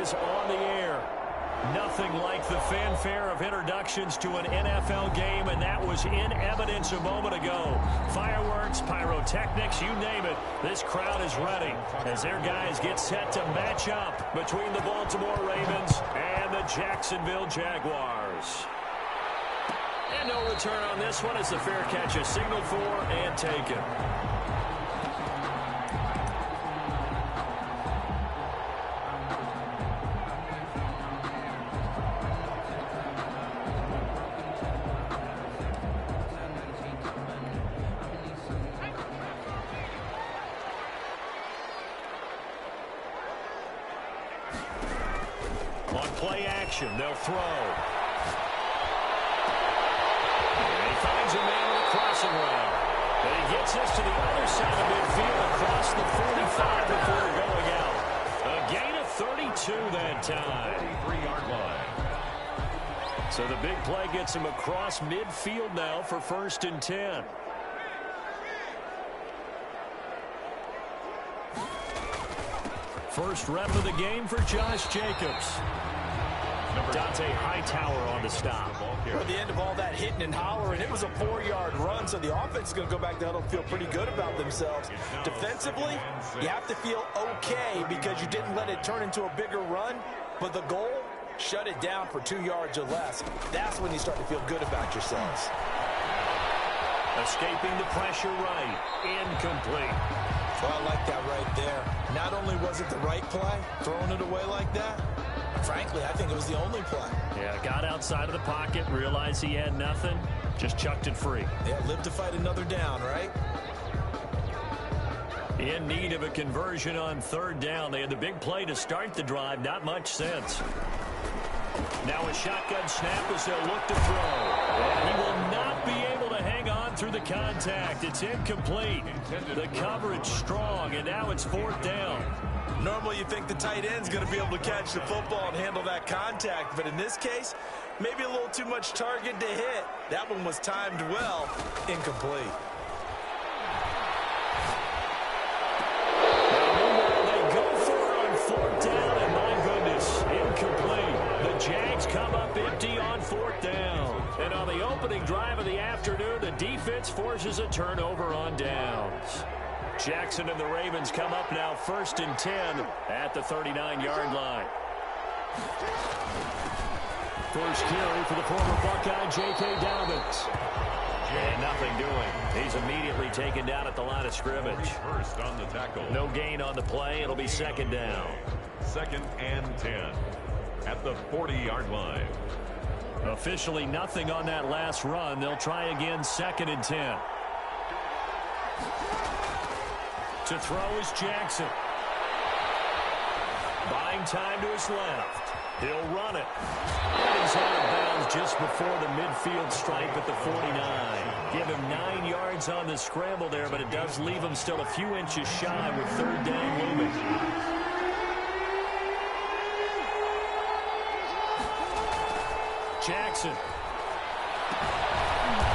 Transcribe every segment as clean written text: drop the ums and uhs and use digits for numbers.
is on the air. Nothing like the fanfare of introductions to an NFL game, and that was in evidence a moment ago. Fireworks, pyrotechnics, you name it. This crowd is ready as their guys get set to match up between the Baltimore Ravens and the Jacksonville Jaguars. And no return on this one as the fair catch is signaled for and taken. On play action, they'll throw. And he finds a man with a crossing route. And he gets this to the other side of midfield across the 45 before going out. A gain of 32 that time. 33-yard line. So the big play gets him across midfield now for 1st and 10. First rep of the game for Josh Jacobs. Dante Hightower on the stop. At the end of all that hitting and hollering, it was a 4-yard run, so the offense is going to go back to huddle and feel pretty good about themselves. Defensively, you have to feel okay because you didn't let it turn into a bigger run, but the goal, shut it down for 2 yards or less. That's when you start to feel good about yourselves. Escaping the pressure right. Incomplete. Well, I like that right there. Not only was it the right play, throwing it away like that, frankly, I think it was the only play. Yeah, got outside of the pocket, realized he had nothing, just chucked it free. Yeah, live to fight another down, right? In need of a conversion on 3rd down. They had the big play to start the drive, not much sense. Now a shotgun snap as they'll look to throw. And he will not be able to hang on through the contact. It's incomplete. The coverage strong, and now it's 4th down. Normally you think the tight end's going to be able to catch the football and handle that contact, but in this case, maybe a little too much target to hit. That one was timed well, incomplete. They go for it on 4th down, and my goodness, incomplete. The Jags come up empty on 4th down. And on the opening drive of the afternoon, the defense forces a turnover on downs. Jackson and the Ravens come up now 1st and 10 at the 39-yard line. First carry for the former Buckeye, J.K. Dobbins. And nothing doing. He's immediately taken down at the line of scrimmage. First on the tackle. No gain on the play. It'll be 2nd down. 2nd and 10 at the 40-yard line. Officially nothing on that last run. They'll try again 2nd and 10. To throw is Jackson. Buying time to his left. He'll run it. And he's out of bounds just before the midfield stripe at the 49. Give him 9 yards on the scramble there, but it does leave him still a few inches shy with 3rd down looming. Jackson.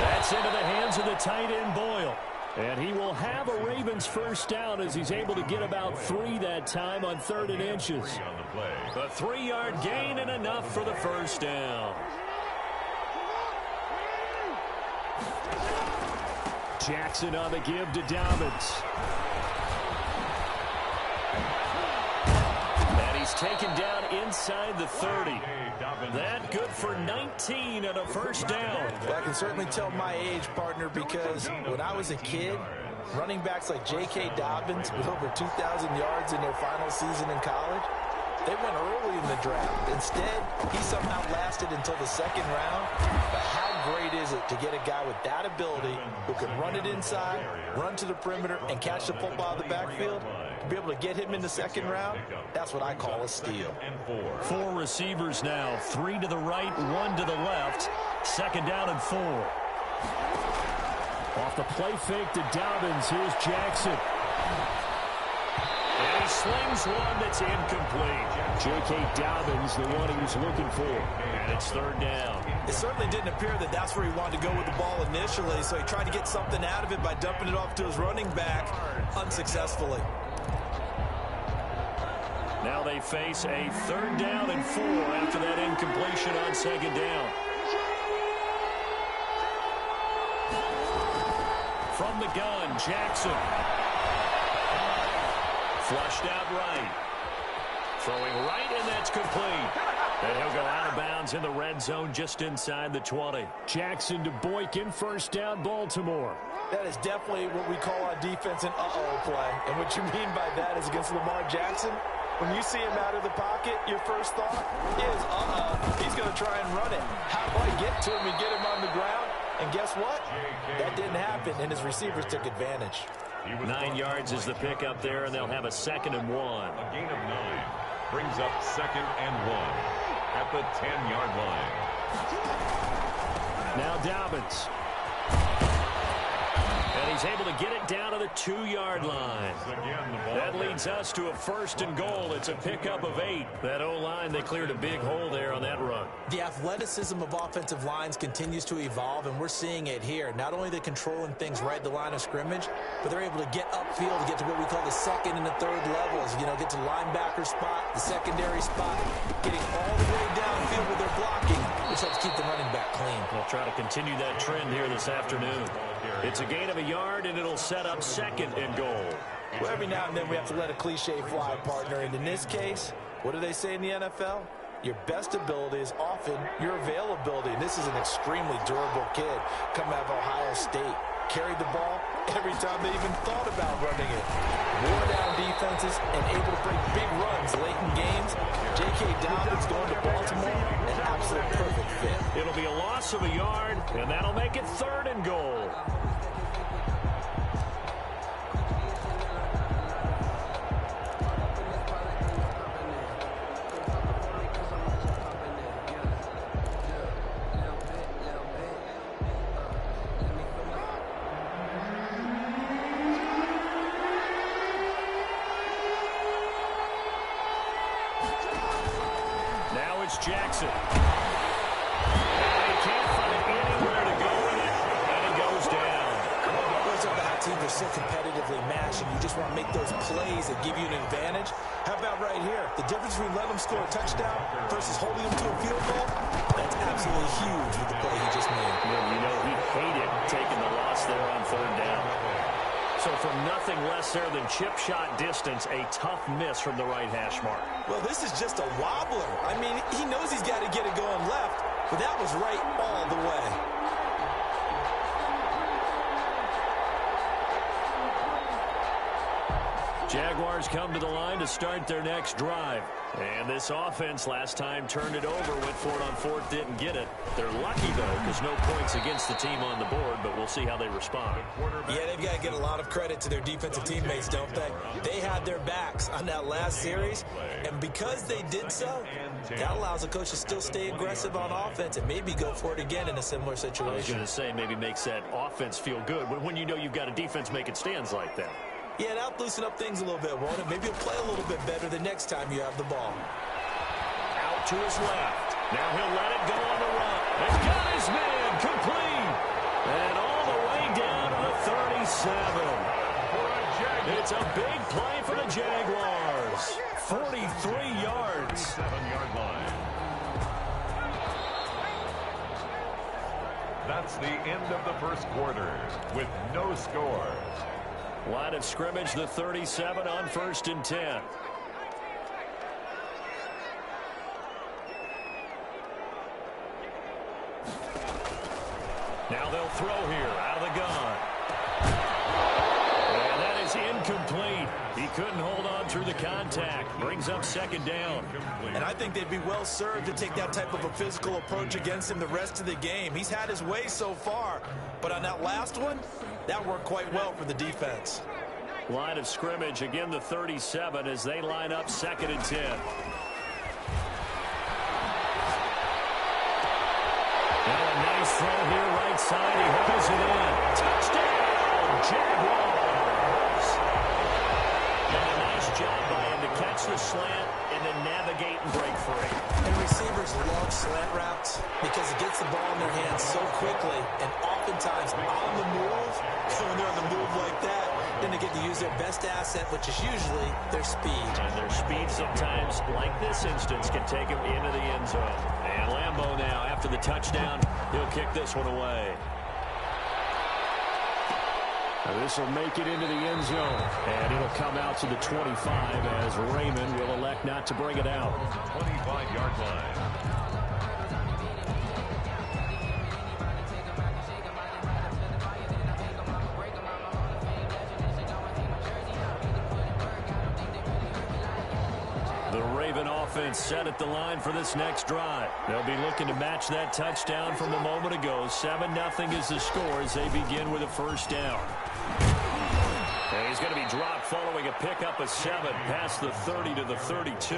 That's into the hands of the tight end Boyle. And he will have a Ravens 1st down as he's able to get about 3 that time on 3rd and inches. A 3-yard gain and enough for the 1st down. Jackson on the give to Dobbins. And he's taken down inside the 30. That good for 19 and a 1st down. I can certainly tell my age, partner, because when I was a kid, running backs like J.K. Dobbins with over 2,000 yards in their final season in college, they went early in the draft. Instead, he somehow lasted until the 2nd round. But how great is it to get a guy with that ability who can run it inside, run to the perimeter, and catch the football out of the backfield? To be able to get him in the 2nd round, that's what I call a steal. 4 receivers now, 3 to the right, 1 to the left. 2nd down and 4. Off the play fake to Dobbins, here's Jackson. And he slings one that's incomplete. J.K. Dobbins, the one he was looking for. And it's 3rd down. It certainly didn't appear that that's where he wanted to go with the ball initially, so he tried to get something out of it by dumping it off to his running back unsuccessfully. Now they face a 3rd down and 4 after that incompletion on 2nd down. From the gun, Jackson. Flushed out right. Throwing right, and that's complete. And he'll go out of bounds in the red zone just inside the 20. Jackson to Boykin, 1st down, Baltimore. That is definitely what we call on defense an uh-oh play. And what you mean by that is against Lamar Jackson, when you see him out of the pocket, your first thought is, he's going to try and run it. How do I get to him and get him on the ground? And guess what? That didn't happen, and his receivers took advantage. 9 yards is the pickup there, and they'll have a 2nd and 1. A gain of 9 brings up 2nd and 1 at the 10-yard line. Now Dobbins. And he's able to get it down to the 2-yard line. That leads us to a 1st and goal. It's a pickup of 8. That O-line, they cleared a big hole there on that run. The athleticism of offensive lines continues to evolve, and we're seeing it here. Not only are they controlling things right at the line of scrimmage, but they're able to get upfield to get to what we call the 2nd and the 3rd levels. You know, get to linebacker spot, the secondary spot, getting all the way downfield with their blocking, which helps keep the running back clean. They'll try to continue that trend here this afternoon. It's a gain of a yard, and it'll set up 2nd and goal. Well, every now and then we have to let a cliche fly, partner. And in this case, what do they say in the NFL? Your best ability is often your availability. And this is an extremely durable kid coming out of Ohio State. Carried the ball every time they even thought about running it. Wore down defenses and able to break big runs late in games. J.K. Dobbins going to Baltimore, an absolute perfect fit. It'll be a loss of a yard, and that'll make it 3rd and goal. Jackson. He can't find anywhere to go with it, and it goes down. Those are how teams are so competitively matched, and you just want to make those plays that give you an advantage. How about right here? The difference between letting them score a touchdown versus holding them to a field goal, that's absolutely huge with the play he just made. You know, he hated taking the loss there on 3rd down. So from nothing less there than chip shot distance, a tough miss from the right hash mark. Well, this is just a wobbler. I mean, he knows he's got to get it going left, but that was right all the way. Jaguars come to the line to start their next drive. And this offense last time turned it over, went for it on 4th, didn't get it. They're lucky, though, because no points against the team on the board, but we'll see how they respond. Yeah, they've got to get a lot of credit to their defensive teammates, don't they? They had their backs on that last series, and because they did so, that allows the coach to still stay aggressive on offense and maybe go for it again in a similar situation. I was going to say maybe makes that offense feel good when you know you've got a defense making stands like that. Yeah, that'll loosen up things a little bit, won't it? Maybe he'll play a little bit better the next time you have the ball. Out to his left. Now he'll let it go on the run. He's got his man complete. And all the way down to the 37. It's a big play for the Jaguars. 43 yards. 7-yard line. That's the end of the first quarter with no scores. Line of scrimmage, the 37 on 1st and 10. Now they'll throw here out of the gun. And that is incomplete. He couldn't hold on through the contact. Brings up 2nd down. And I think they'd be well served to take that type of a physical approach against him the rest of the game. He's had his way so far. But on that last one, that worked quite well for the defense. Line of scrimmage, again the 37 as they line up 2nd and 10. Now a nice throw here right side. He holds it in. Touchdown, Jaguars. And a nice job by him to catch the slant and then navigate and break free. And receivers love slant routes because it gets the ball in their hands so quickly and oftentimes on the move. So when they're on the move like that, than to get to use their best asset, which is usually their speed. And their speed sometimes, like this instance, can take them into the end zone. And Lambeau now, after the touchdown, he'll kick this one away. This will make it into the end zone. And it'll come out to the 25 as Raymond will elect not to bring it out. 25-yard line. Offense set at the line for this next drive. They'll be looking to match that touchdown from a moment ago. 7-0 is the score as they begin with a first down. And he's going to be dropped following a pickup of 7 past the 30 to the 32.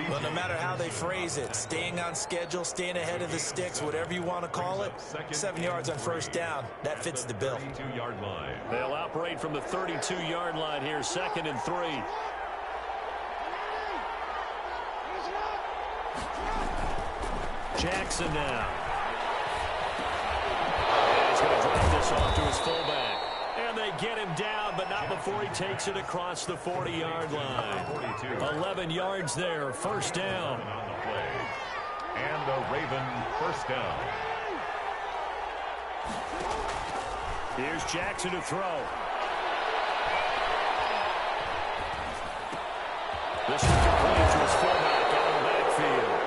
Well, no matter how they phrase it, staying on schedule, staying ahead of the sticks, whatever you want to call it, 7 yards on first down, that fits the bill. 32-yard line. They'll operate from the 32-yard line here, 2nd and 3. Jackson now. And he's going to drop this off to his fullback. And they get him down, but not before he takes it across the 40-yard line. 11 yards there, first down. On the play. And the Raven first down. Here's Jackson to throw. This is complete to his fullback out of the backfield.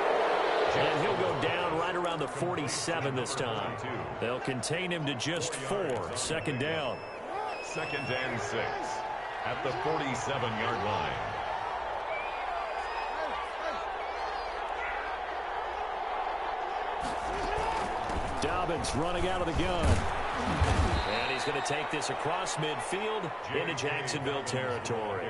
And he'll go down right around the 47 this time. They'll contain him to just 4. 2nd down. 2nd and 6 at the 47-yard line. Dobbins running out of the gun. And he's going to take this across midfield into Jacksonville territory.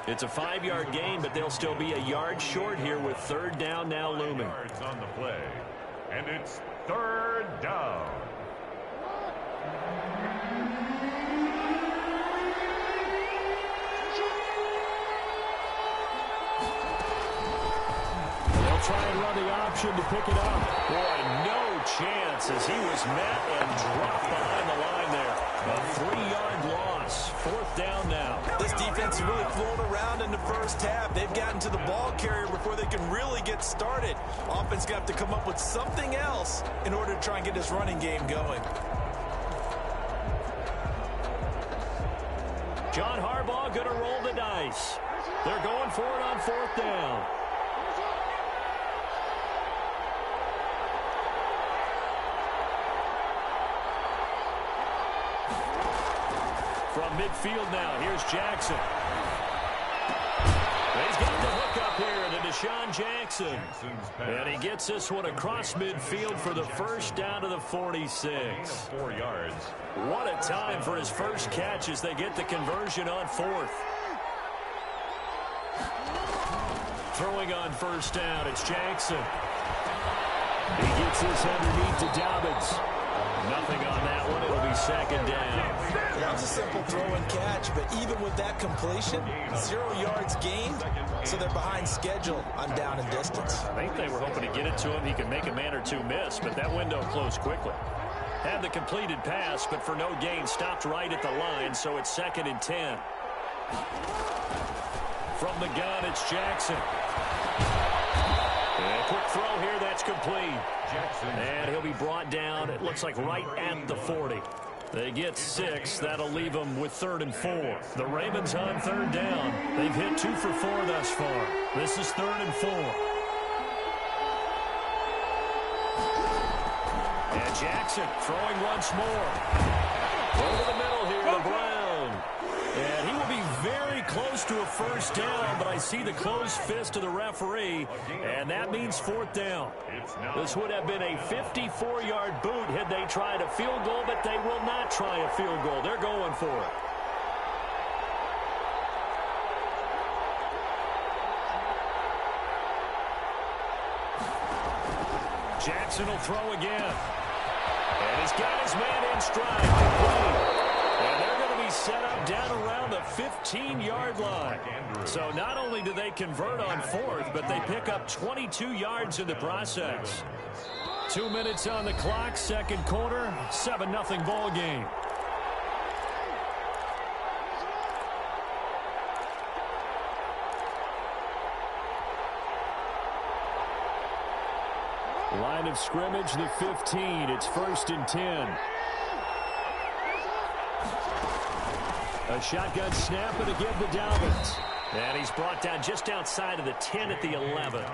It's a 5-yard gain, but they'll still be a yard short here with 3rd down now looming. Yards on the play. And it's 3rd down. They'll try and run the option to pick it up. Boy, no chance as he was met and dropped behind the line there. A 3-yard loss. 4th down now. This defense is really flown around in the first half. They've gotten to the ball carrier before they can really get started. Offense got to come up with something else in order to try and get this running game going. John Harbaugh going to roll the dice. They're going for it on 4th down. From midfield now, here's Jackson. He's got the hook up here to Deshaun Jackson. And he gets this one across midfield for the first down to the 46. 4 yards. What a time for his first catch as they get the conversion on 4th. Throwing on first down, it's Jackson. He gets this underneath to Dobbins. Nothing on that one. It'll be 2nd down. That was a simple throw and catch, but even with that completion, 0 yards gained, so they're behind schedule on down and distance. I think they were hoping to get it to him. He could make a man or two miss, but that window closed quickly. Had the completed pass, but for no gain, stopped right at the line, so it's 2nd and 10. From the gun, it's Jackson. And a quick throw here, that's complete. Jackson. And he'll be brought down, it looks like right at the 40. They get 6. That'll leave them with 3rd and 4. The Ravens on 3rd down. They've hit 2 for 4 thus far. This is 3rd and 4. And Jackson throwing once more. Over the middle here to Brown. And he will be very close to a first down, but I see the closed fist of the referee, and that means 4th down. This would have been a 54-yard boot had they tried a field goal, but they will not try a field goal. They're going for it. Jackson will throw again. And he's got his man in stride. And they're going to be set up down around the 15-yard line. So not only do they convert on 4th, but they pick up 22 yards in the process. 2 minutes on the clock, 2nd quarter, 7-0 ball game. Line of scrimmage, the 15. It's 1st and 10. A shotgun snap and a give to Dobbins. And he's brought down just outside of the 10 at the 11.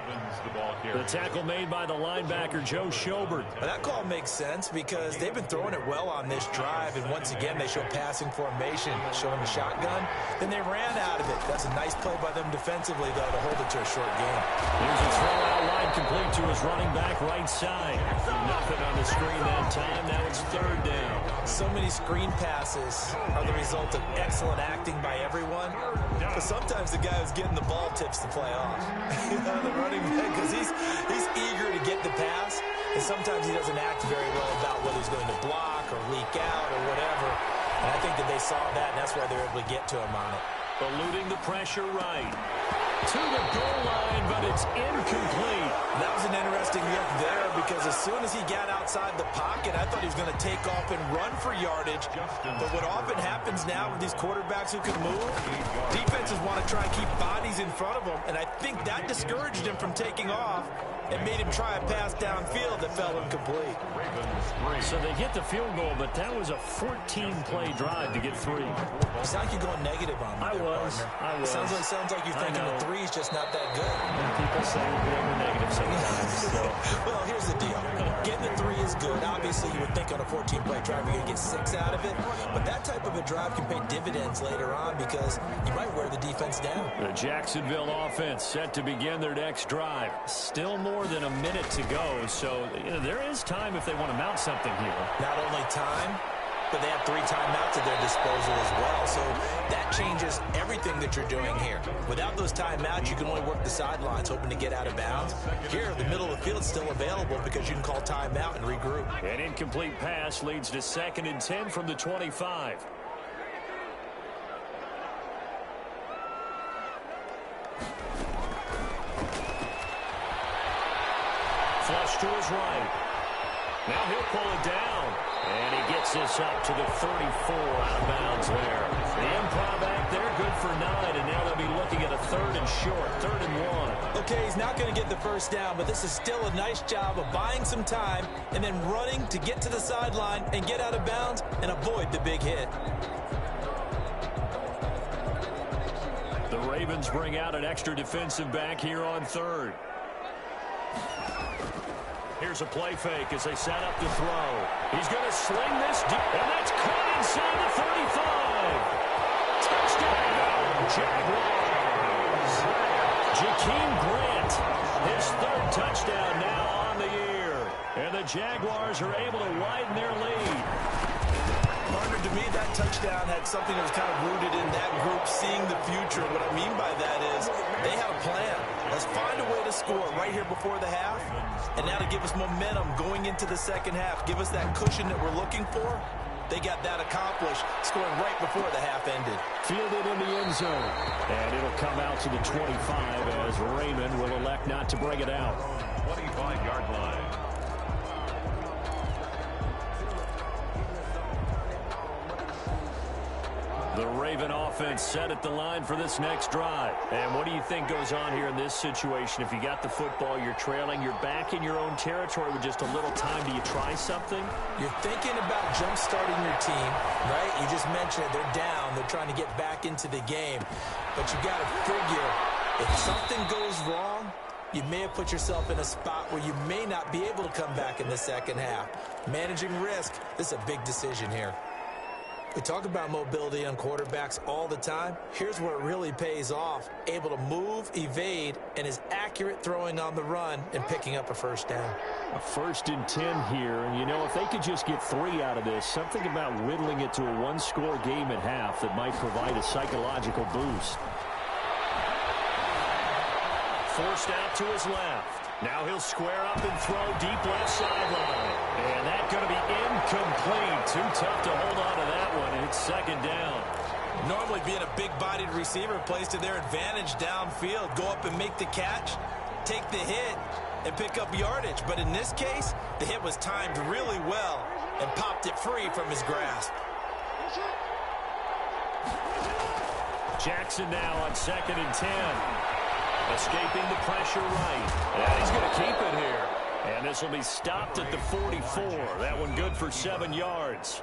The tackle made by the linebacker, Joe Schobert. Well, that call makes sense because they've been throwing it well on this drive, and once again, they show passing formation, showing the shotgun. Then they ran out of it. That's a nice play by them defensively, though, to hold it to a short game. Here's a throw out wide, complete to his running back right side. Nothing on the screen that time. Now it's 3rd down. So many screen passes are the result of excellent acting by everyone. But sometimes the guy who's getting the ball tips the play off. The running back, because he's eager to get the pass, and sometimes he doesn't act very well about whether he's going to block or leak out or whatever. And I think that they saw that, and that's why they were able to get to him on it. Eluding the pressure right. To the goal line, but it's incomplete. That was an interesting look there because as soon as he got outside the pocket, I thought he was going to take off and run for yardage. But what often happens now with these quarterbacks who can move, defenses want to try and keep bodies in front of them, and I think that discouraged him from taking off and made him try a pass downfield that fell incomplete. So they get the field goal, but that was a 14-play drive to get 3. It sounds like you're going negative on me. I was. Sounds like you're thinking the 3 is just not that good. People say we're negative sometimes. So. Well, here's the deal. Getting the 3 is good. Obviously, you would think on a 14-play drive you're going to get 6 out of it. But that type of a drive can pay dividends later on because you might wear the defense down. The Jacksonville offense set to begin their next drive. Still more than a minute to go, so there is time if they want to mount something here. Not only time, but they have 3 timeouts at their disposal as well, so that changes everything that you're doing here. Without those timeouts, you can only work the sidelines, hoping to get out of bounds. Here, the middle of the field is still available because you can call timeout and regroup. An incomplete pass leads to 2nd and 10 from the 25. Flush to his right. Now he'll pull it down. And he gets this up to the 34 out of bounds there. The improv act there, good for 9. And now they'll be looking at a 3rd and short, 3rd and 1. Okay, he's not going to get the first down, but this is still a nice job of buying some time and then running to get to the sideline and get out of bounds and avoid the big hit. The Ravens bring out an extra defensive back here on 3rd. Here's a play fake as they set up the throw. He's going to sling this deep, and that's caught inside the 35. Touchdown, Jaguars. Jakeem Grant, his 3rd touchdown now on the year. And the Jaguars are able to widen their lead. Partner, to me, that touchdown had something that was kind of rooted in that group seeing the future. What I mean by that is they had a plan. Let's find a way to score right here before the half. And now to give us momentum going into the second half, give us that cushion that we're looking for. They got that accomplished, scoring right before the half ended. Fielded in the end zone. And it'll come out to the 25 as Raymond will elect not to bring it out. 25-yard line. The Raven offense set at the line for this next drive. And what do you think goes on here in this situation? If you got the football, you're trailing, you're back in your own territory with just a little time. Do you try something? You're thinking about jump-starting your team, right? You just mentioned it. They're down. They're trying to get back into the game. But you got to figure, if something goes wrong, you may have put yourself in a spot where you may not be able to come back in the second half. Managing risk, this is a big decision here. We talk about mobility on quarterbacks all the time. Here's where it really pays off. Able to move, evade, and is accurate throwing on the run and picking up a first down. A 1st and 10 here. And, you know, if they could just get 3 out of this, something about whittling it to a one-score game at half that might provide a psychological boost. Forced out to his left. Now he'll square up and throw deep left sideline. And that's going to be incomplete. Too tough to hold on to that one. It's 2nd down. Normally being a big-bodied receiver plays to their advantage downfield. Go up and make the catch, take the hit, and pick up yardage. But in this case, the hit was timed really well and popped it free from his grasp. Jackson now on 2nd and 10. Escaping the pressure right. And he's going to keep it here. And this will be stopped at the 44. That one good for 7 yards.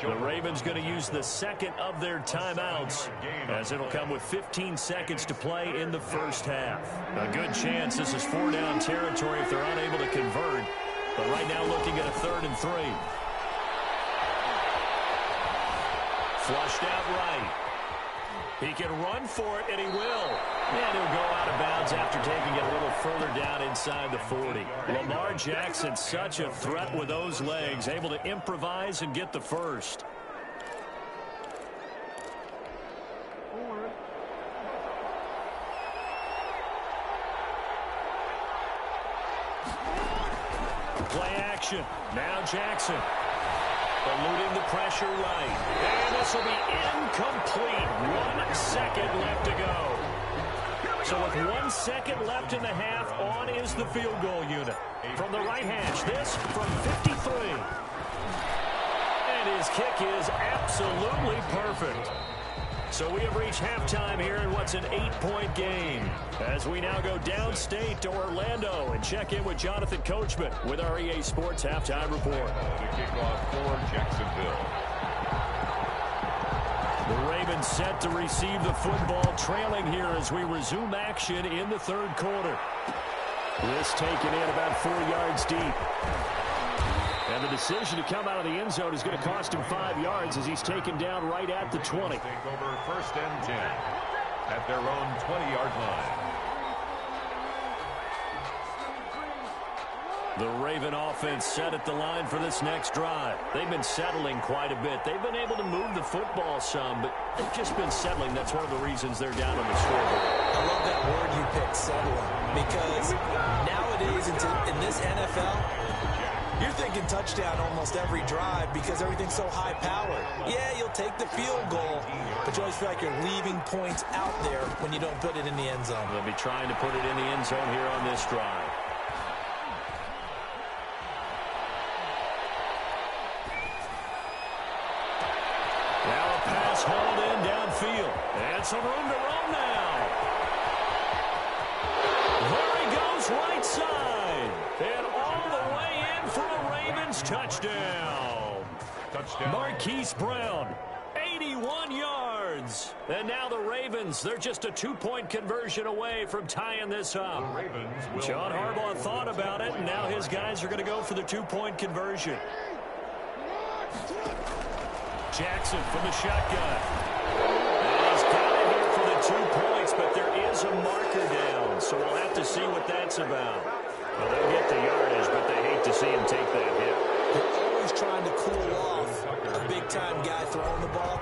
The Ravens going to use the second of their timeouts, as it'll come with 15 seconds to play in the first half. A good chance this is 4-down territory if they're unable to convert. But right now looking at a 3rd and 3. Flushed out right. He can run for it, and he will. And he'll go out of bounds after taking it a little further down inside the 40. Lamar Jackson, such a threat with those legs, able to improvise and get the first. Play action. Now Jackson. Eluding the pressure right. And this will be incomplete. 1 second left to go. So with 1 second left in the half, on is the field goal unit. From the right hash, this from 53. And his kick is absolutely perfect. So we have reached halftime here in what's an 8-point game, as we now go downstate to Orlando and check in with Jonathan Coachman with our EA Sports Halftime Report. The kickoff for Jacksonville. The Ravens set to receive the football, trailing here as we resume action in the 3rd quarter. This taken in about 4 yards deep. And the decision to come out of the end zone is going to cost him 5 yards as he's taken down right at the 20. Take over 1st and 10 at their own 20-yard line. The Raven offense set at the line for this next drive. They've been settling quite a bit. They've been able to move the football some, but they've just been settling. That's one of the reasons they're down on the scoreboard. I love that word you picked, settling, because nowadays in this NFL, you're thinking touchdown almost every drive because everything's so high-powered. Yeah, you'll take the field goal, but you always feel like you're leaving points out there when you don't put it in the end zone. They'll be trying to put it in the end zone here on this drive. Now a pass hauled in downfield. And some room to run now. There he goes right side. And all the way in for a Ravens touchdown. Marquise Brown, 81 yards. And now the Ravens, they're just a 2-point conversion away from tying this up. John Harbaugh thought about it, and now his guys are going to go for the 2-point conversion. Jackson from the shotgun. And he's got it here for the 2 points, but there is a marker down, so we'll have to see what that's about. Well, they'll get the yardage, but they hate to see him take that hit. They're always trying to cool off a big-time guy throwing the ball,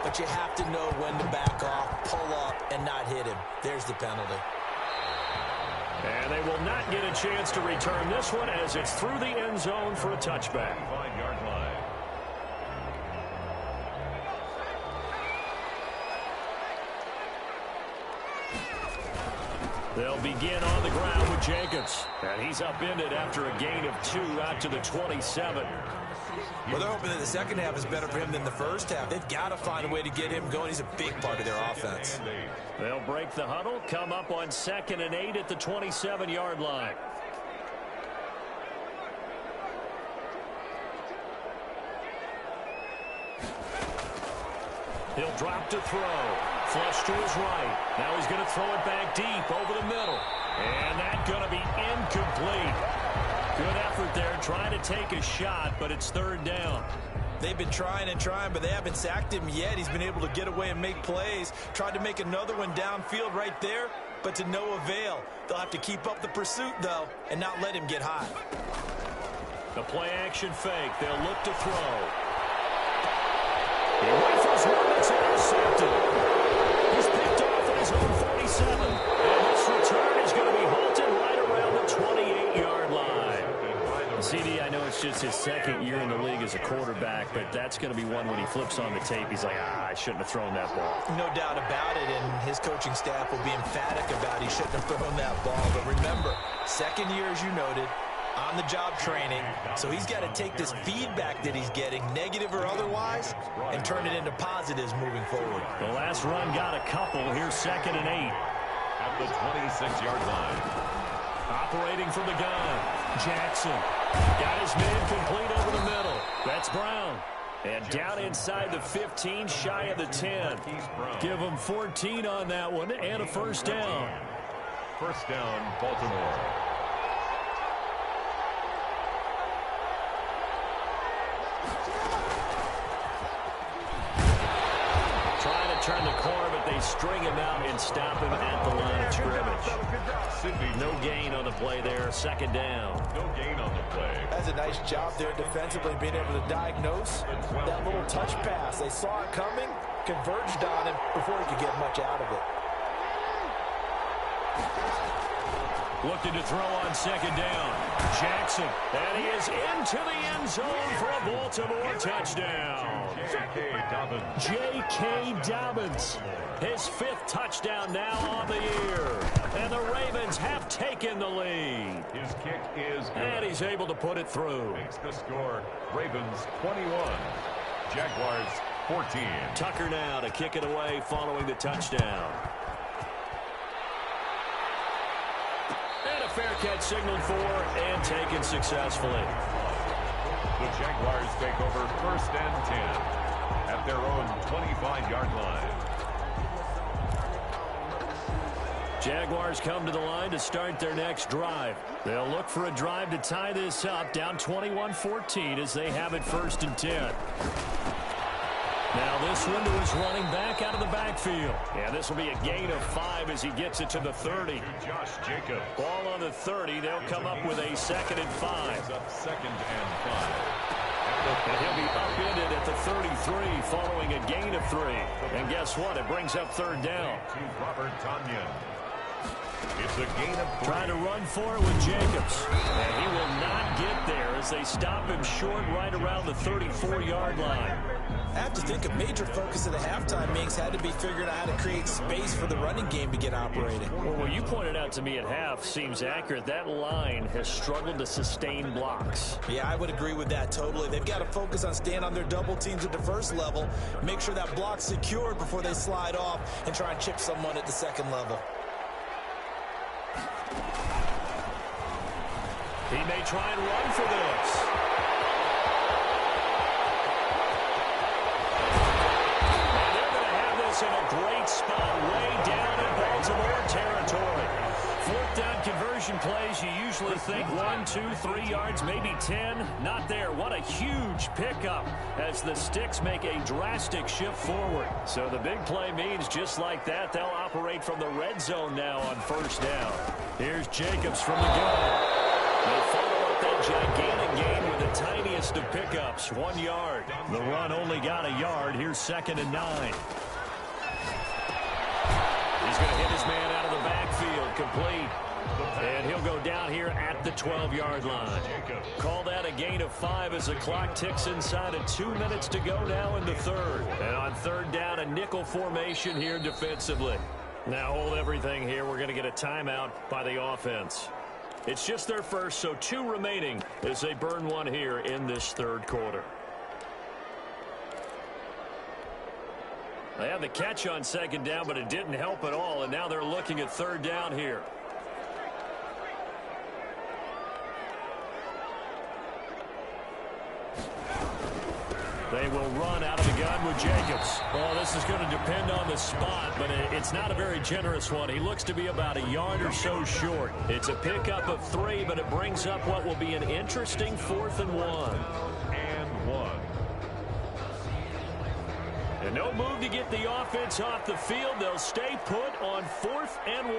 but you have to know when to back off, pull up, and not hit him. There's the penalty. And they will not get a chance to return this one as it's through the end zone for a touchback. 5-yard line. They'll begin on the ground with Jenkins. And he's upended after a gain of 2 out to the 27. Well, they're hoping that the second half is better for him than the first half. They've got to find a way to get him going. He's a big part of their offense. They'll break the huddle, come up on 2nd and 8 at the 27-yard line. He'll drop to throw. Flush to his right. Now he's going to throw it back deep over the middle. And that's going to be incomplete. Good effort there, trying to take a shot, but it's 3rd down. They've been trying and trying, but they haven't sacked him yet. He's been able to get away and make plays. Tried to make another one downfield right there, but to no avail. They'll have to keep up the pursuit, though, and not let him get hot. The play-action fake. They'll look to throw. He rifles one that's intercepted. He's picked off at his own 47. And this return is going to be halted right around the 28-yard line. CD, I know it's just his 2nd year in the league as a quarterback, but that's going to be one when he flips on the tape. He's like, I shouldn't have thrown that ball. No doubt about it, and his coaching staff will be emphatic about he shouldn't have thrown that ball. But remember, 2nd year, as you noted, on-the-job training, so he's got to take this feedback that he's getting, negative or otherwise, and turn it into positives moving forward. The last run got a couple. Here's 2nd and 8. At the 26-yard line. Operating from the gun. Jackson got his man complete over the middle. That's Brown. And down inside the 15, shy of the 10. Give him 14 on that one and a first down. First down, Baltimore. Trying to turn the corner, but they string him out and stop him at the line of scrimmage. No gain on the play there. Second down. No gain on the play. That's a nice job there defensively, being able to diagnose that little touch pass. They saw it coming, converged on him before he could get much out of it. Looking to throw on second down. Jackson, and he is into the end zone for a Baltimore touchdown. J.K. Dobbins, his 5th touchdown now on the year. And the Ravens have taken the lead. His kick is good. And he's able to put it through. Makes the score Ravens 21, Jaguars 14. Tucker now to kick it away following the touchdown. And a fair catch signaled for and taken successfully. The Jaguars take over first and 10 at their own 25-yard line. Jaguars come to the line to start their next drive. They'll look for a drive to tie this up, down 21-14 as they have it first and 10. Now this one to his running back out of the backfield. And this will be a gain of 5 as he gets it to the 30. Josh Jacobs. Ball on the 30. They'll come up with a 2nd and 5. Up 2nd and 5. And he'll be upended at the 33 following a gain of 3. And guess what? It brings up 3rd down. To Robert Tonyan. It's a gain of 3. Trying to run for it with Jacobs. And he will not get there as they stop him short right around the 34-yard line. I have to think a major focus of the halftime meetings had to be figuring out how to create space for the running game to get operating. Well, what you pointed out to me at half seems accurate. That line has struggled to sustain blocks. Yeah, I would agree with that totally. They've got to focus on staying on their double teams at the first level, make sure that block's secured before they slide off and try and chip someone at the second level. He may try and run for this. In a great spot way down in Baltimore territory. 4th down conversion plays, you usually think 1, 2, 3 yards, maybe 10. Not there. What a huge pickup as the Sticks make a drastic shift forward. So the big play means just like that, they'll operate from the red zone now on 1st down. Here's Jacobs from the gun. They follow up that gigantic gain with the tiniest of pickups, 1 yard. The run only got a yard. Here's 2nd and 9. He's going to hit his man out of the backfield, complete. And he'll go down here at the 12-yard line. Call that a gain of 5 as the clock ticks inside of 2 minutes to go now in the 3rd. And on 3rd down, a nickel formation here defensively. Now hold everything here. We're going to get a timeout by the offense. It's just their first, so 2 remaining as they burn 1 here in this 3rd quarter. They had the catch on 2nd down, but it didn't help at all, and now they're looking at 3rd down here. They will run out of the gun with Jacobs. Well, this is going to depend on the spot, but it's not a very generous one. He looks to be about a yard or so short. It's a pickup of 3, but it brings up what will be an interesting 4th and 1. And 1. And no move to get the offense off the field. They'll stay put on 4th and 1.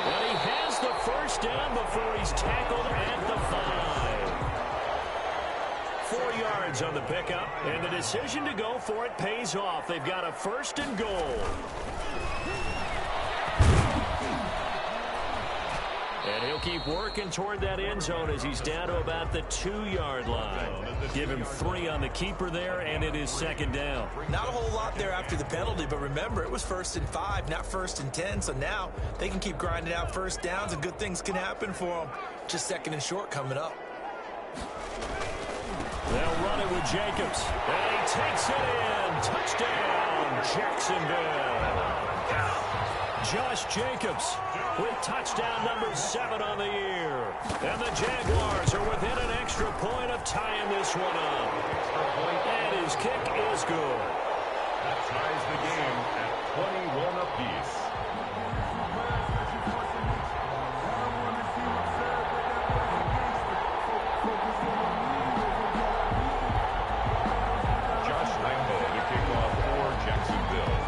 And he has the first down before he's tackled at the 5. 4 yards on the pickup, and the decision to go for it pays off. They've got a 1st and goal. And he'll keep working toward that end zone as he's down to about the 2-yard line. Give him 3 on the keeper there, and it is 2nd down. Not a whole lot there after the penalty, but remember, it was 1st and 5, not 1st and 10, so now they can keep grinding out 1st downs, and good things can happen for them. Just 2nd and short coming up. They'll run it with Jacobs, and he takes it in. Touchdown, Jacksonville. Josh Jacobs with touchdown number 7 on the year. And the Jaguars are within an extra point of tying this one up. And his kick is good. That ties the game at 21 apiece. Josh Lambo to kick off for Jacksonville.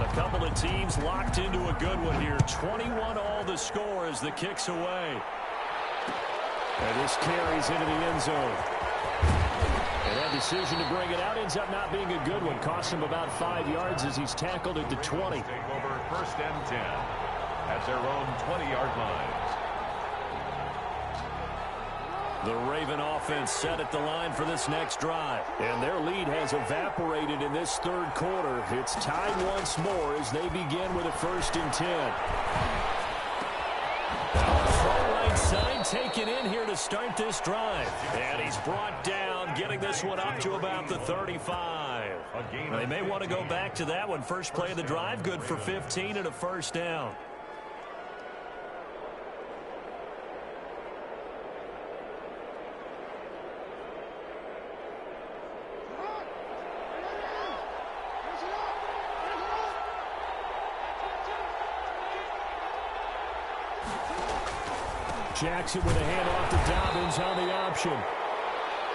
A couple of teams locked into a good one here. 21 all the score as the kick's away. And this carries into the end zone. And that decision to bring it out ends up not being a good one. Cost him about 5 yards as he's tackled at the 20. Take over 1st and 10 at their own 20-yard line. The Raven offense set at the line for this next drive. And their lead has evaporated in this 3rd quarter. It's tied once more as they begin with a 1st and 10. Throw right side taken in here to start this drive. And he's brought down, getting this one up to about the 35. They may want to go back to that one. First play of the drive, good for 15 and a 1st down. Jackson with a handoff to Dobbins on the option.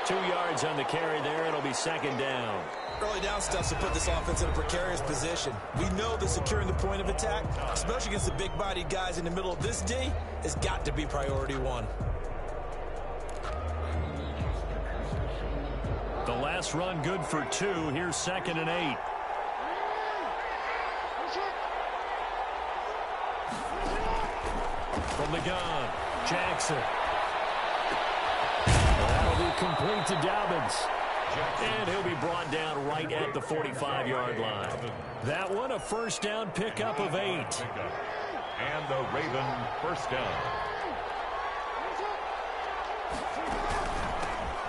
2 yards on the carry there. It'll be 2nd down. Early down stuff to put this offense in a precarious position. We know that securing the point of attack, especially against the big-bodied guys in the middle of this D, has got to be priority 1. The last run good for 2. Here's 2nd and 8. From the gun, Jackson. That'll be complete to Dobbins. And he'll be brought down right at the 45-yard line. That one a 1st down pickup of 8. And the Raven 1st down.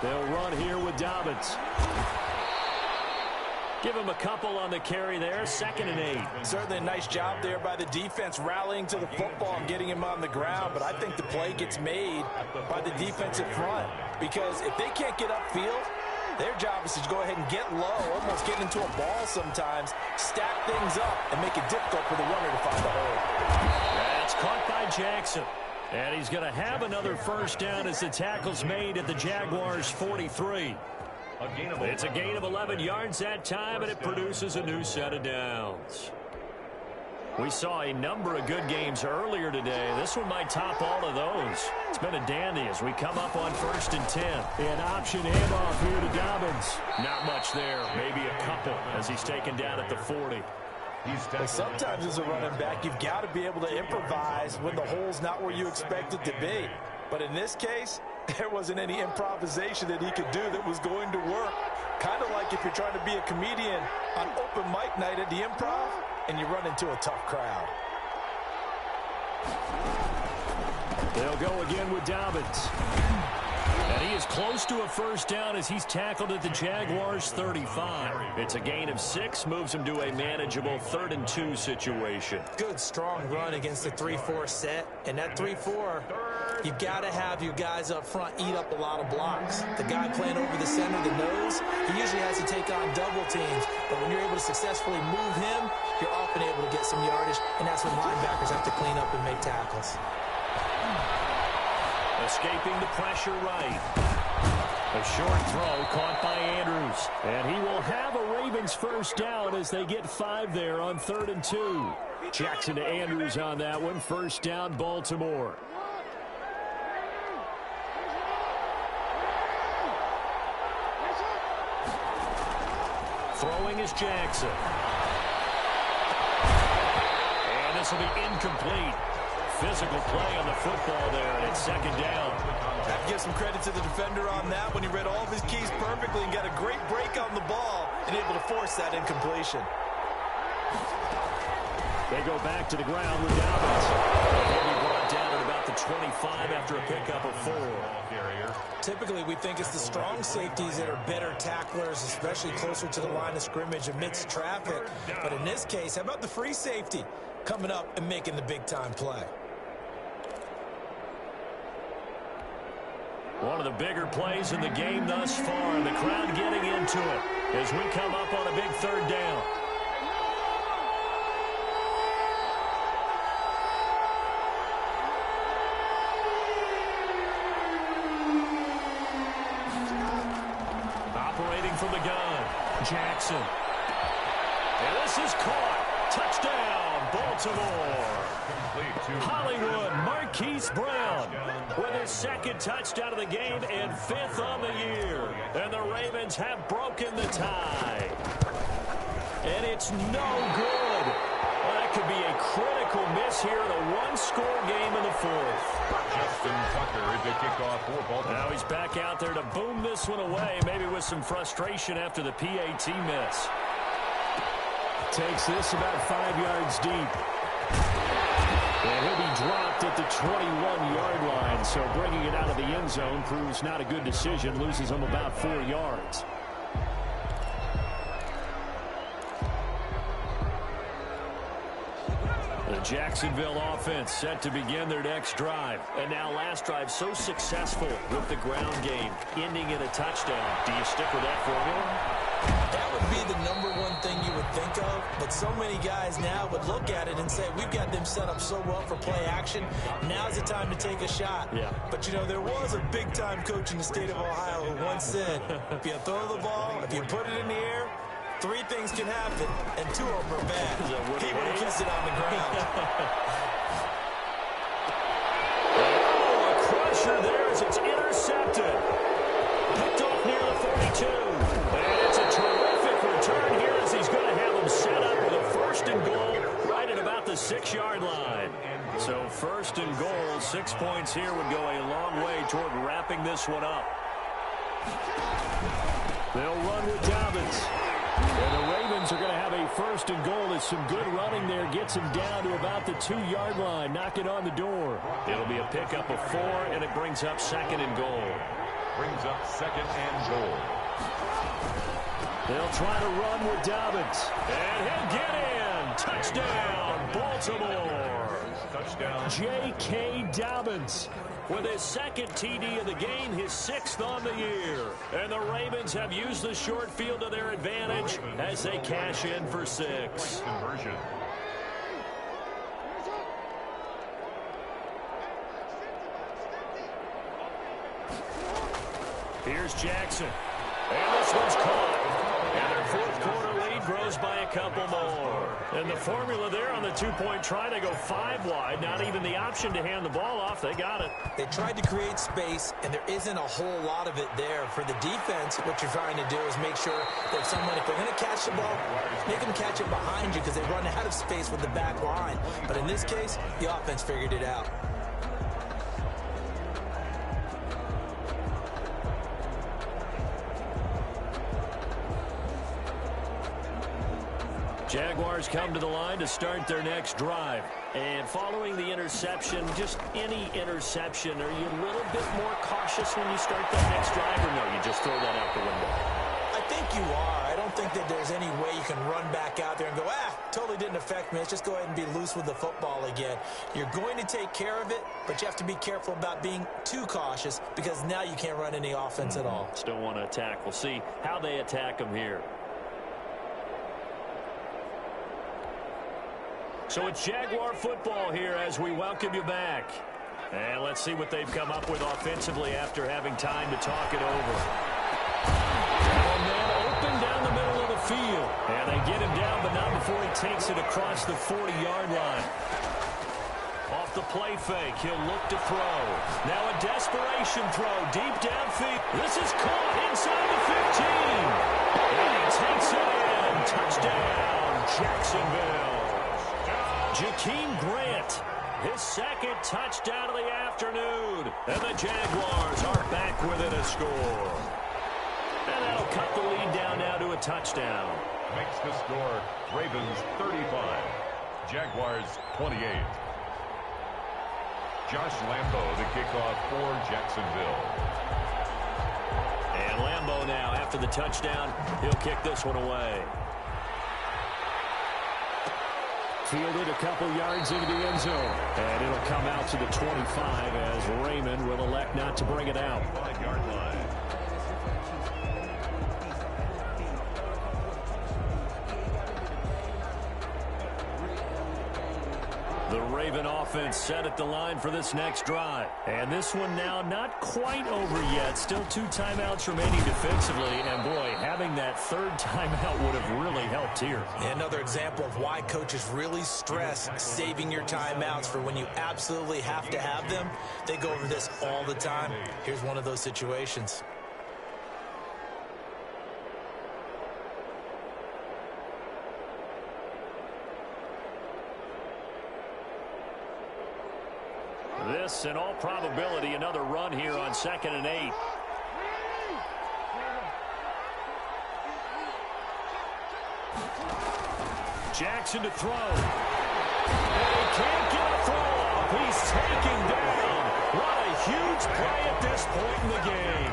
They'll run here with Dobbins. Give him a couple on the carry there. 2nd and 8. Certainly a nice job there by the defense rallying to the football and getting him on the ground. But I think the play gets made by the defensive front. Because if they can't get upfield, their job is to go ahead and get low, almost get into a ball sometimes, stack things up, and make it difficult for the runner to find the hole. That's caught by Jackson. And he's going to have another 1st down as the tackle's made at the Jaguars' 43. It's a gain of 11 yards that time, and it produces a new set of downs. We saw a number of good games earlier today. This one might top all of those. It's been a dandy as we come up on 1st and 10. An option handoff here to Dobbins. Not much there. Maybe a couple as he's taken down at the 40. Sometimes as a running back, you've got to be able to improvise when the hole's not where you expect it to be. But in this case, there wasn't any improvisation that he could do that was going to work. Kind of like if you're trying to be a comedian on open mic night at the Improv and you run into a tough crowd. They'll go again with Dobbins. And he is close to a 1st down as he's tackled at the Jaguars' 35. It's a gain of 6, moves him to a manageable 3rd and 2 situation. Good, strong run against the 3-4 set. And that 3-4, you've got to have your guys up front eat up a lot of blocks. The guy playing over the center, the nose, he usually has to take on double teams. But when you're able to successfully move him, you're often able to get some yardage. And that's when linebackers have to clean up and make tackles. Escaping the pressure right. A short throw caught by Andrews. And he will have a Ravens 1st down as they get 5 there on 3rd and 2. Jackson to Andrews on that one. 1st down, Baltimore. Throwing is Jackson. And this will be incomplete. Physical play on the football there, and it's 2nd down. I have to give some credit to the defender on that when he read all of his keys perfectly and got a great break on the ball and able to force that incompletion. They go back to the ground with Dobbins. He'll be brought down at about the 25 after a pickup of 4. Typically, we think it's the strong safeties that are better tacklers, especially closer to the line of scrimmage amidst traffic. But in this case, how about the free safety coming up and making the big-time play? One of the bigger plays in the game thus far, and the crowd getting into it as we come up on a big 3rd down. Operating from the gun, Jackson. And this is caught. Touchdown, Baltimore. Hollywood, Marquise Brown with his 2nd touchdown of the game and 5th on the year. And the Ravens have broken the tie. And it's no good. Well, that could be a critical miss here in a 1-score game in the 4th. Justin Tucker is the kickoff for Baltimore. Now he's back out there to boom this one away, maybe with some frustration after the PAT miss. Takes this about 5 yards deep. And he'll be dropped at the 21-yard line, so bringing it out of the end zone proves not a good decision, loses him about 4 yards. The Jacksonville offense set to begin their next drive. And now last drive so successful with the ground game, ending in a touchdown. Do you stick with that formula? That would be the #1 thing you would think of, but so many guys now would look at it and say, we've got them set up so well for play action, now's the time to take a shot. Yeah. But, you know, there was a big-time coach in the state of Ohio who once said, if you throw the ball, if you put it in the air, 3 things can happen, and 2 of them are bad. He would have kissed it on the ground. Oh, a crusher there as it's intercepted. Picked off near the 42. And it's a terrific return here as he's going to have him set up with a 1st and goal right at about the 6-yard line. So 1st and goal, 6 points here would go a long way toward wrapping this one up. They'll run with Dobbins. And the Ravens are going to have a 1st and goal. There's some good running there. Gets him down to about the 2-yard line. Knock it on the door. It'll be a pickup of 4, and it brings up 2nd and goal. Brings up 2nd and goal. They'll try to run with Dobbins. And he'll get in. Touchdown, Baltimore. Touchdown. J.K. Dobbins with his 2nd TD of the game, his 6th on the year. And the Ravens have used the short field to their advantage as they cash in for 6. Conversion. Here's Jackson. And this one's caught. And their 4th quarter lead grows by a couple more. And the formula there on the 2-point try, they go 5 wide. Not even the option to hand the ball off. They got it. They tried to create space, and there isn't a whole lot of it there. For the defense, what you're trying to do is make sure that someone, if they're going to catch the ball, make them catch it behind you because they run out of space with the back line. But in this case, the offense figured it out. Jaguars come to the line to start their next drive. And following the interception, just any interception, are you a little bit more cautious when you start that next drive, or no, you just throw that out the window? I think you are. I don't think that there's any way you can run back out there and go, totally didn't affect me. Let's just go ahead and be loose with the football again. You're going to take care of it, but you have to be careful about being too cautious because now you can't run any offense at all. Still want to attack. We'll see how they attack them here. So it's Jaguar football here as we welcome you back. And let's see what they've come up with offensively after having time to talk it over. And then open down the middle of the field. And they get him down, but not before he takes it across the 40-yard line. Off the play fake, he'll look to throw. Now a desperation throw deep downfield. This is caught inside the 15. And he takes it in. Touchdown, Jacksonville. Jakeem Grant, his 2nd touchdown of the afternoon. And the Jaguars are back within a score. And that'll cut the lead down now to a touchdown. Makes the score Ravens 35, Jaguars 28. Josh Lambo, the kickoff for Jacksonville. And Lambo now, after the touchdown, he'll kick this one away. Fielded a couple yards into the end zone. And it'll come out to the 25 as Raymond will elect not to bring it out. 5-yard line. The Raven offense set at the line for this next drive. And this one now not quite over yet. Still 2 timeouts remaining defensively. And, boy, having that third timeout would have really helped here. Another example of why coaches really stress saving your timeouts for when you absolutely have to have them. They go over this all the time. Here's one of those situations. This, in all probability, another run here on 2nd and 8. Jackson to throw. And he can't get a throw off. He's taken down. What a huge play at this point in the game.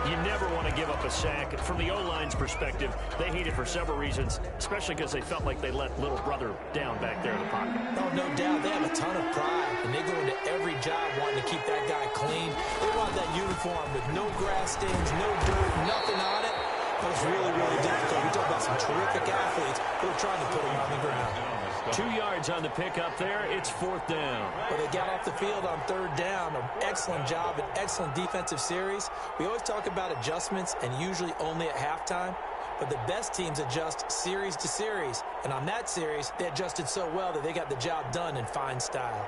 You never want to give up a sack. From the O-line's perspective, they hate it for several reasons, especially because they felt like they let little brother down back there in the pocket. Oh, no doubt. They have a ton of pride, and they go into every job wanting to keep that guy clean. They want that uniform with no grass stains, no dirt, nothing on it. But it's really, really difficult. We talk about some terrific athletes who are trying to put him on the ground. 2 yards on the pickup there. It's 4th down. But they got off the field on 3rd down. An excellent job, an excellent defensive series. We always talk about adjustments, and usually only at halftime. But the best teams adjust series to series. And on that series, they adjusted so well that they got the job done in fine style.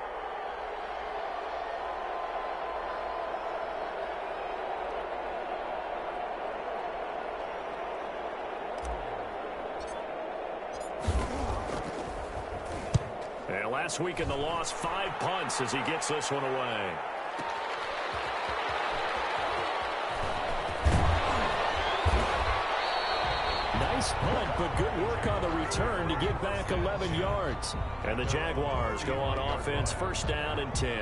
And last week in the loss, 5 punts as he gets this one away. Nice punt, but good work on the return to get back 11 yards. And the Jaguars go on offense, 1st down and 10.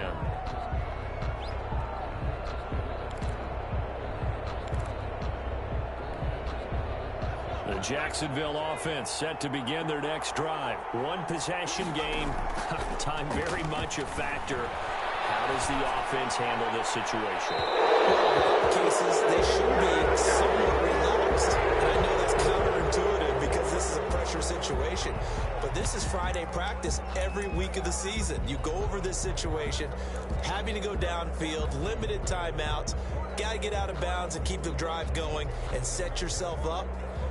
The Jacksonville offense set to begin their next drive. 1 possession game. Time very much a factor. How does the offense handle this situation? In cases, they should be somewhat relaxed. And I know that's counterintuitive because this is a pressure situation. But this is Friday practice every week of the season. You go over this situation, having to go downfield, limited timeouts, got to get out of bounds and keep the drive going and set yourself up.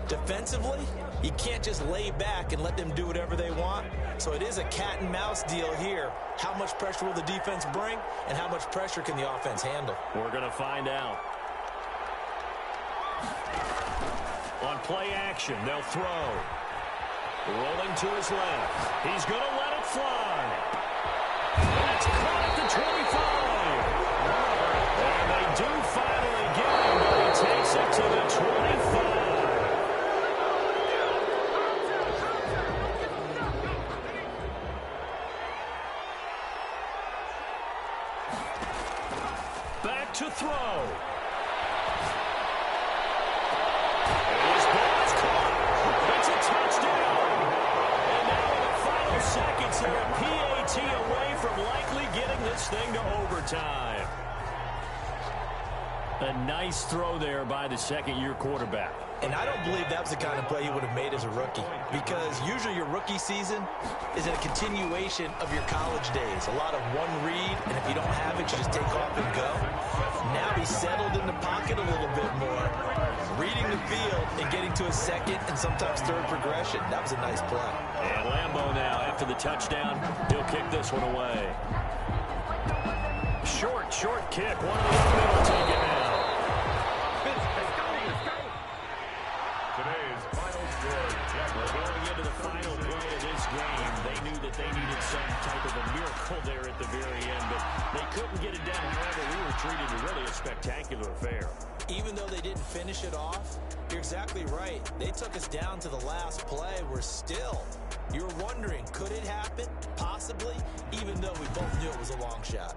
Defensively, you can't just lay back and let them do whatever they want. So it is a cat and mouse deal here. How much pressure will the defense bring, and how much pressure can the offense handle? We're going to find out. On play action, they'll throw. Rolling to his left. He's going to let it fly. That's caught at the 25. And they do finally get him, but he takes it to the 25. Back to throw. His ball's caught. It's a touchdown. And now in the final seconds, they're a PAT away from likely getting this thing to overtime. A nice throw there by the second-year quarterback. And I don't believe that was the kind of play he would have made as a rookie, because usually your rookie season is a continuation of your college days. A lot of one read, and if you don't have it, you just take off and go. Now he's settled in the pocket a little bit more, reading the field and getting to a second and sometimes third progression. That was a nice play. And Lambo now, after the touchdown, he'll kick this one away. Short kick. One of the other will take it now. Today's final score, Going into the final play of this game, they knew that they needed some type of a miracle there at the very end, but they couldn't get it done. However, we were treated to really a spectacular affair. Even though they didn't finish it off, you're exactly right. They took us down to the last play. We're still, you're wondering, could it happen? Possibly, even though we both knew it was a long shot.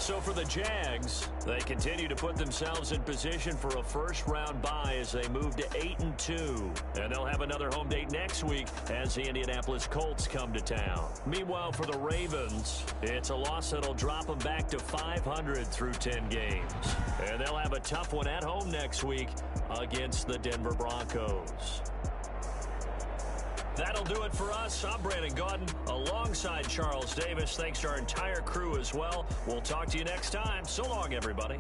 So for the Jags, they continue to put themselves in position for a first-round bye as they move to 8-2. And they'll have another home date next week as the Indianapolis Colts come to town. Meanwhile, for the Ravens, it's a loss that'll drop them back to 500 through 10 games. And they'll have a tough one at home next week against the Denver Broncos. That'll do it for us. I'm Brandon Gaudin alongside Charles Davis. Thanks to our entire crew as well. We'll talk to you next time. So long, everybody.